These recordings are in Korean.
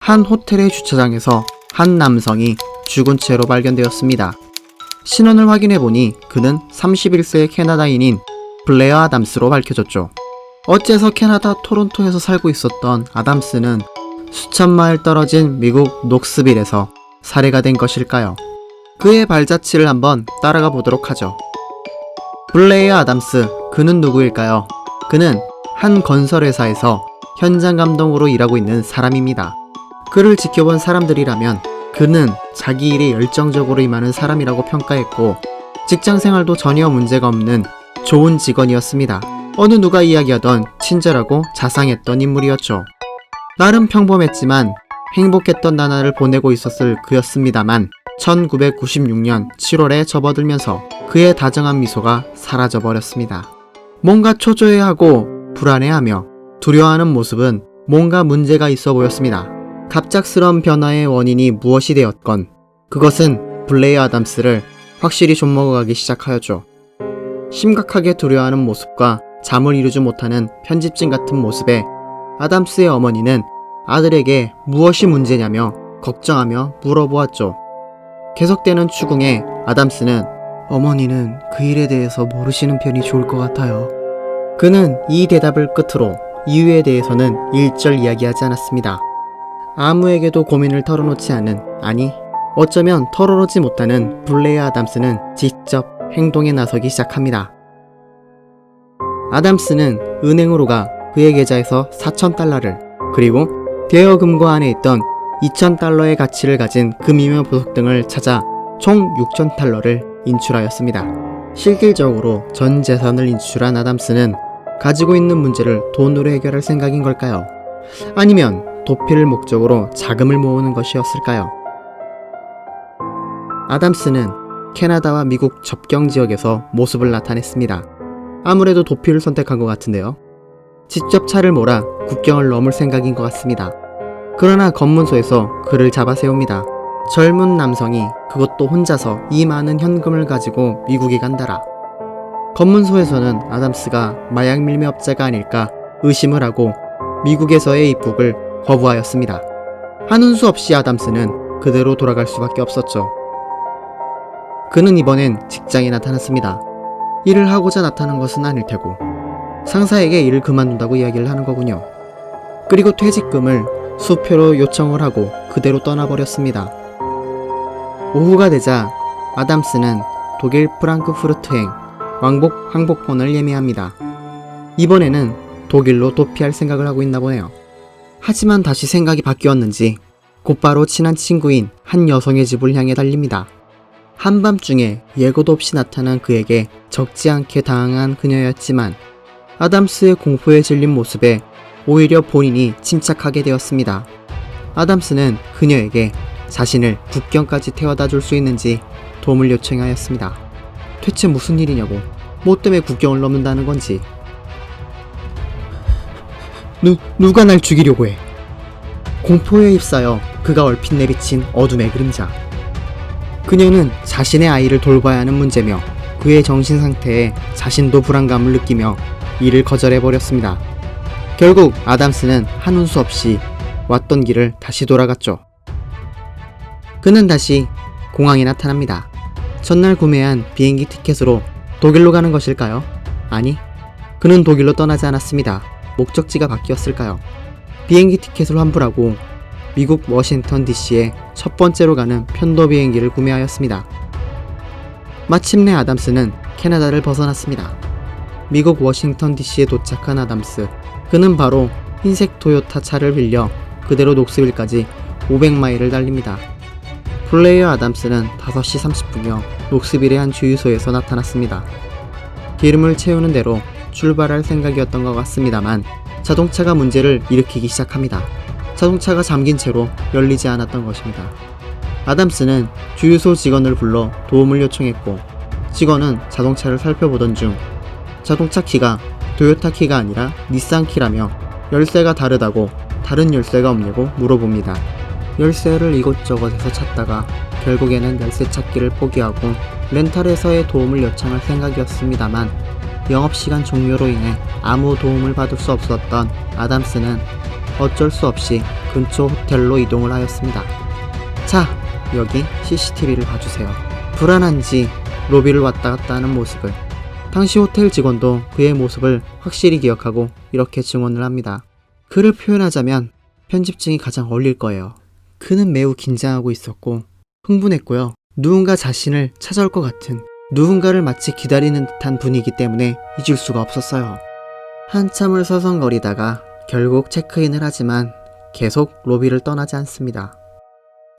한 호텔의 주차장에서 한 남성이 죽은 채로 발견되었습니다. 신원을 확인해보니 그는 31세의 캐나다인인 블레어 아담스로 밝혀졌죠. 어째서 캐나다 토론토에서 살고 있었던 아담스는 수천 마일 떨어진 미국 녹스빌에서 살해가 된 것일까요? 그의 발자취를 한번 따라가 보도록 하죠. 블레어 아담스, 그는 누구일까요? 그는 한 건설회사에서 현장 감독으로 일하고 있는 사람입니다. 그를 지켜본 사람들이라면 그는 자기 일에 열정적으로 임하는 사람이라고 평가했고 직장생활도 전혀 문제가 없는 좋은 직원이었습니다. 어느 누가 이야기하던 친절하고 자상했던 인물이었죠. 나름 평범했지만 행복했던 나날을 보내고 있었을 그였습니다만 1996년 7월에 접어들면서 그의 다정한 미소가 사라져버렸습니다. 뭔가 초조해하고 불안해하며 두려워하는 모습은 뭔가 문제가 있어 보였습니다. 갑작스러운 변화의 원인이 무엇이 되었건 그것은 블레어 아담스를 확실히 좀먹어가기 시작하였죠. 심각하게 두려워하는 모습과 잠을 이루지 못하는 편집증 같은 모습에 아담스의 어머니는 아들에게 무엇이 문제냐며 걱정하며 물어보았죠. 계속되는 추궁에 아담스는 어머니는 그 일에 대해서 모르시는 편이 좋을 것 같아요. 그는 이 대답을 끝으로 이유에 대해서는 일절 이야기하지 않았습니다. 아무에게도 고민을 털어놓지 않은, 아니 어쩌면 털어놓지 못하는 블레어 아담스는 직접 행동에 나서기 시작합니다. 아담스는 은행으로 가 그의 계좌에서 4,000달러를 그리고 대여금고 안에 있던 2,000달러의 가치를 가진 금이며 보석 등을 찾아 총 6,000달러를 인출하였습니다. 실질적으로 전 재산을 인출한 아담스는 가지고 있는 문제를 돈으로 해결할 생각인 걸까요? 아니면 도피를 목적으로 자금을 모으는 것이었을까요? 아담스는 캐나다와 미국 접경 지역에서 모습을 나타냈습니다. 아무래도 도피를 선택한 것 같은데요. 직접 차를 몰아 국경을 넘을 생각인 것 같습니다. 그러나 검문소에서 그를 잡아 세웁니다. 젊은 남성이 그것도 혼자서 이 많은 현금을 가지고 미국에 간다라. 검문소에서는 아담스가 마약 밀매업자가 아닐까 의심을 하고 미국에서의 입국을 거부하였습니다. 하는 수 없이 아담스는 그대로 돌아갈 수밖에 없었죠. 그는 이번엔 직장에 나타났습니다. 일을 하고자 나타난 것은 아닐 테고 상사에게 일을 그만둔다고 이야기를 하는 거군요. 그리고 퇴직금을 수표로 요청을 하고 그대로 떠나버렸습니다. 오후가 되자 아담스는 독일 프랑크푸르트행 왕복 항복권을 예매합니다. 이번에는 독일로 도피할 생각을 하고 있나 보네요. 하지만 다시 생각이 바뀌었는지 곧바로 친한 친구인 한 여성의 집을 향해 달립니다. 한밤중에 예고도 없이 나타난 그에게 적지 않게 당황한 그녀였지만 아담스의 공포에 질린 모습에 오히려 본인이 침착하게 되었습니다. 아담스는 그녀에게 자신을 국경까지 태워다 줄 수 있는지 도움을 요청하였습니다. 대체 무슨 일이냐고, 뭐 때문에 국경을 넘는다는 건지. 누가 날 죽이려고 해. 공포에 휩싸여 그가 얼핏 내비친 어둠의 그림자. 그녀는 자신의 아이를 돌봐야 하는 문제며 그의 정신 상태에 자신도 불안감을 느끼며 이를 거절해버렸습니다. 결국 아담스는 하는 수 없이 왔던 길을 다시 돌아갔죠. 그는 다시 공항에 나타납니다. 전날 구매한 비행기 티켓으로 독일로 가는 것일까요? 아니, 그는 독일로 떠나지 않았습니다. 목적지가 바뀌었을까요? 비행기 티켓을 환불하고 미국 워싱턴 DC에 첫 번째로 가는 편도 비행기를 구매하였습니다. 마침내 아담스는 캐나다를 벗어났습니다. 미국 워싱턴 DC에 도착한 아담스, 그는 바로 흰색 토요타 차를 빌려 그대로 녹스빌까지 500마일을 달립니다. 블레어 아담스는 5시 30분경 녹스빌의 한 주유소에서 나타났습니다. 기름을 채우는 대로 출발할 생각이었던 것 같습니다만 자동차가 문제를 일으키기 시작합니다. 자동차가 잠긴 채로 열리지 않았던 것입니다. 아담스는 주유소 직원을 불러 도움을 요청했고 직원은 자동차를 살펴보던 중 자동차 키가 토요타 키가 아니라 닛산 키라며 열쇠가 다르다고 다른 열쇠가 없냐고 물어봅니다. 열쇠를 이곳저곳에서 찾다가 결국에는 열쇠 찾기를 포기하고 렌탈회사의 도움을 요청할 생각이었습니다만 영업시간 종료로 인해 아무 도움을 받을 수 없었던 아담스는 어쩔 수 없이 근처 호텔로 이동을 하였습니다. 자, 여기 CCTV를 봐주세요. 불안한지 로비를 왔다 갔다 하는 모습을. 당시 호텔 직원도 그의 모습을 확실히 기억하고 이렇게 증언을 합니다. 그를 표현하자면 편집증이 가장 어울릴 거예요. 그는 매우 긴장하고 있었고 흥분했고요. 누군가 자신을 찾아올 것 같은, 누군가를 마치 기다리는 듯한 분위기 때문에 잊을 수가 없었어요. 한참을 서성거리다가 결국 체크인을 하지만 계속 로비를 떠나지 않습니다.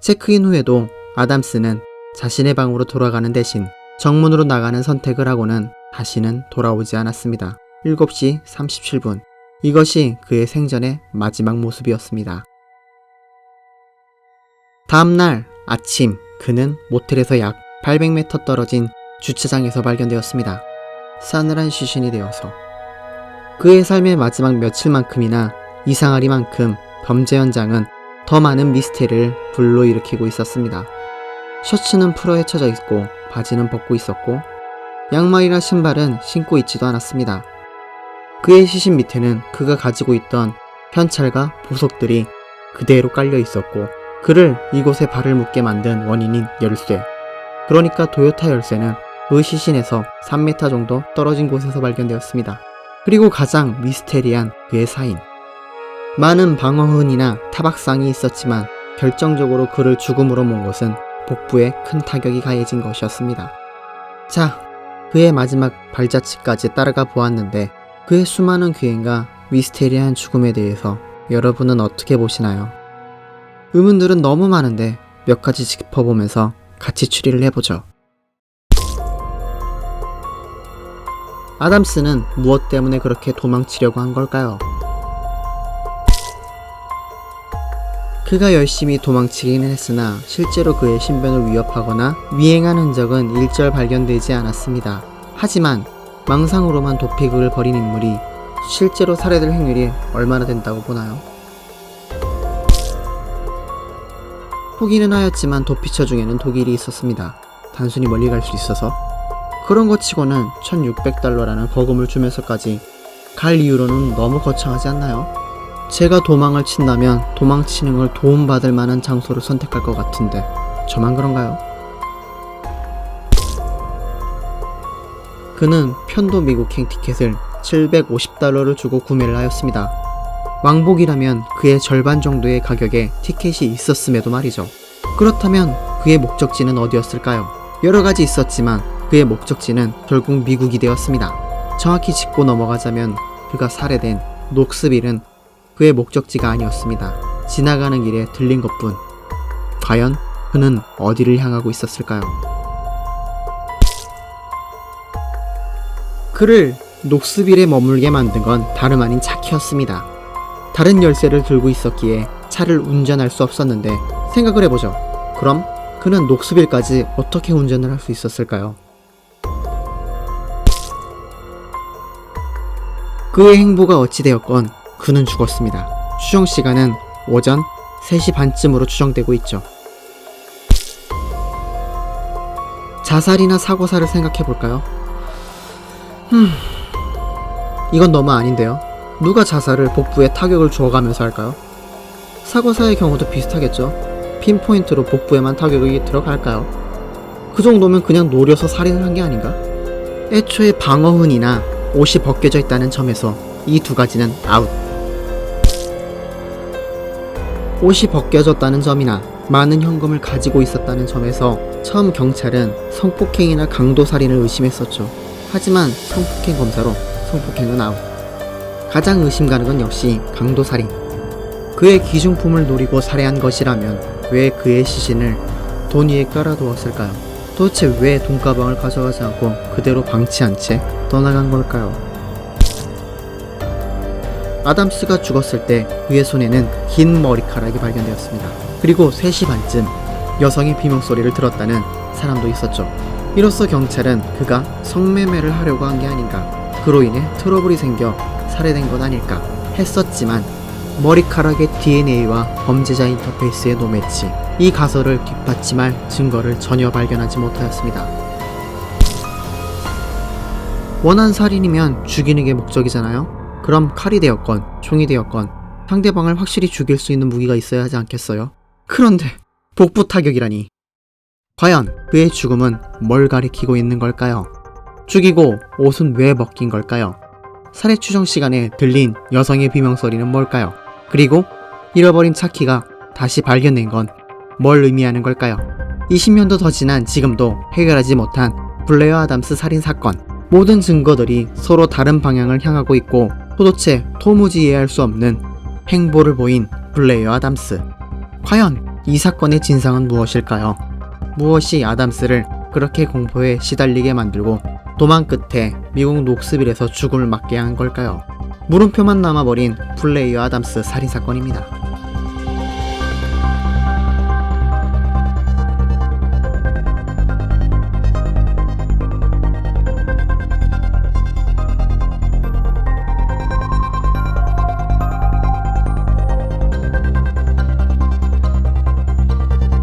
체크인 후에도 아담스는 자신의 방으로 돌아가는 대신 정문으로 나가는 선택을 하고는 다시는 돌아오지 않았습니다. 7시 37분. 이것이 그의 생전의 마지막 모습이었습니다. 다음날 아침, 그는 모텔에서 약 800m 떨어진 주차장에서 발견되었습니다. 싸늘한 시신이 되어서. 그의 삶의 마지막 며칠만큼이나 이상하리만큼 범죄 현장은 더 많은 미스테리를 불러일으키고 있었습니다. 셔츠는 풀어 헤쳐져 있고 바지는 벗고 있었고 양말이나 신발은 신고 있지도 않았습니다. 그의 시신 밑에는 그가 가지고 있던 현찰과 보석들이 그대로 깔려 있었고 그를 이곳에 발을 묶게 만든 원인인 열쇠, 그러니까 도요타 열쇠는 그 시신에서 3m 정도 떨어진 곳에서 발견되었습니다. 그리고 가장 미스테리한 그의 사인. 많은 방어흔이나 타박상이 있었지만 결정적으로 그를 죽음으로 몬 것은 복부에 큰 타격이 가해진 것이었습니다. 자, 그의 마지막 발자취까지 따라가 보았는데 그의 수많은 귀행과 미스테리한 죽음에 대해서 여러분은 어떻게 보시나요? 의문들은 너무 많은데 몇 가지 짚어보면서 같이 추리를 해보죠. 아담스는 무엇 때문에 그렇게 도망치려고 한 걸까요? 그가 열심히 도망치기는 했으나 실제로 그의 신변을 위협하거나 미행한 흔적은 일절 발견되지 않았습니다. 하지만 망상으로만 도피극을 벌인 인물이 실제로 살해될 확률이 얼마나 된다고 보나요? 포기는 하였지만 도피처 중에는 독일이 있었습니다. 단순히 멀리 갈 수 있어서? 그런 것 치고는 $1,600라는 거금을 주면서까지 갈 이유로는 너무 거창하지 않나요? 제가 도망을 친다면 도망치는 걸 도움받을 만한 장소를 선택할 것 같은데 저만 그런가요? 그는 편도 미국행 티켓을 $750를 주고 구매를 하였습니다. 왕복이라면 그의 절반 정도의 가격에 티켓이 있었음에도 말이죠. 그렇다면 그의 목적지는 어디였을까요? 여러 가지 있었지만 그의 목적지는 결국 미국이 되었습니다. 정확히 짚고 넘어가자면 그가 살해된 녹스빌은 그의 목적지가 아니었습니다. 지나가는 길에 들린 것뿐. 과연 그는 어디를 향하고 있었을까요? 그를 녹스빌에 머물게 만든 건 다름 아닌 차키였습니다. 다른 열쇠를 들고 있었기에 차를 운전할 수 없었는데 생각을 해보죠. 그럼 그는 녹스빌까지 어떻게 운전을 할 수 있었을까요? 그의 행보가 어찌되었건 그는 죽었습니다. 추정시간은 오전 3시 반쯤으로 추정되고 있죠. 자살이나 사고사를 생각해볼까요? 이건 너무 아닌데요. 누가 자살을 복부에 타격을 주어가면서 할까요? 사고사의 경우도 비슷하겠죠. 핀포인트로 복부에만 타격이 들어갈까요? 그 정도면 그냥 노려서 살인을 한 게 아닌가? 애초에 방어흔이나 옷이 벗겨져 있다는 점에서 이 두 가지는 아웃. 옷이 벗겨졌다는 점이나 많은 현금을 가지고 있었다는 점에서 처음 경찰은 성폭행이나 강도살인을 의심했었죠. 하지만 성폭행 검사로 성폭행은 아웃. 가장 의심 가는 건 역시 강도살인. 그의 귀중품을 노리고 살해한 것이라면 왜 그의 시신을 돈 위에 깔아두었을까요? 도대체 왜 돈가방을 가져가지 않고 그대로 방치한 채 떠나간 걸까요? 아담스가 죽었을 때 그의 손에는 긴 머리카락이 발견되었습니다. 그리고 3시 반쯤 여성의 비명소리를 들었다는 사람도 있었죠. 이로써 경찰은 그가 성매매를 하려고 한 게 아닌가, 그로 인해 트러블이 생겨 살해된 것 아닐까 했었지만 머리카락의 DNA와 범죄자 인터페이스의 노매치, 이 가설을 뒷받침할 증거를 전혀 발견하지 못하였습니다. 원한 살인이면 죽이는 게 목적이잖아요. 그럼 칼이 되었건 총이 되었건 상대방을 확실히 죽일 수 있는 무기가 있어야 하지 않겠어요? 그런데 복부 타격이라니. 과연 그의 죽음은 뭘 가리키고 있는 걸까요? 죽이고 옷은 왜 벗긴 걸까요? 살해 추정 시간에 들린 여성의 비명소리는 뭘까요? 그리고 잃어버린 차키가 다시 발견된 건 뭘 의미하는 걸까요? 20년도 더 지난 지금도 해결하지 못한 블레어 아담스 살인사건. 모든 증거들이 서로 다른 방향을 향하고 있고 도대체 도무지 이해할 수 없는 행보를 보인 블레어 아담스. 과연 이 사건의 진상은 무엇일까요? 무엇이 아담스를 그렇게 공포에 시달리게 만들고 도망 끝에 미국 녹스빌에서 죽음을 맞게 한 걸까요? 물음표만 남아버린 블레어 아담스 살인사건입니다.